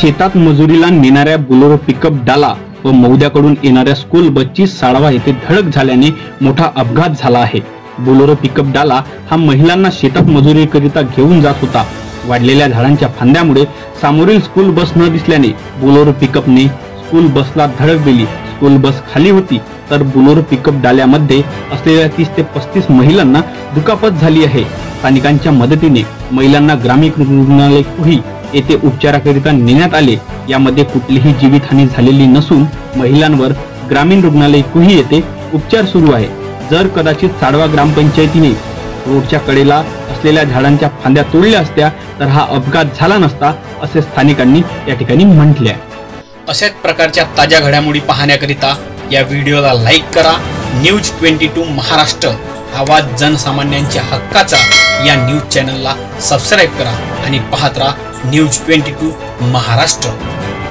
शेतात मजुरीला नेणाऱ्या Bolero pickup डाला व मौद्याकडून येणाऱ्या स्कूल बसची साडवा येथे धडक झाल्याने मोठा अपघात झाला आहे। बोलेरो पिकअप डाला हा महिलांना शेतात मजुरीकरिता घेऊन जात होता। वाढलेल्या झाडांच्या फांद्यामुळे समोरील स्कूल बस न दिसल्याने बोलेरो पिकअपने स्कूल बसला धडक दिली। स्कूल बस खाली होती तर बोलेरो पिकअप डाल्यामध्ये असलेल्या 30 ते 35 महिलांना दुखापत झाली आहे। स्थानिकांच्या मदतीने महिलांना ग्रामीण रुग्णालय कुही येथे उपचाराकरिता नेण्यात आले। यामध्ये कुठलीही जीवितहानी झालेली नसून महिलांवर ग्रामीण रुग्णालय कुही येथे उपचार सुरू आहे। जर कदाचित साडवा ग्रामपंचायतीने रोडच्या कडेला असलेल्या झाडांच्या फांद्या तोडल्या असत्या तर हा अपघात झाला नसता, असे स्थानिकांनी या ठिकाणी म्हटले आहे। अशाच प्रकारच्या ताज्या घडामोडी पाहण्याकरिता या व्हिडिओला लाईक करा। न्यूज 22 महाराष्ट्र आवाज जनसामान्यांच्या हक्काचा या न्यूज चॅनलला सबस्क्राईब करा आणि पाहत राहा न्यूज 22 महाराष्ट्र।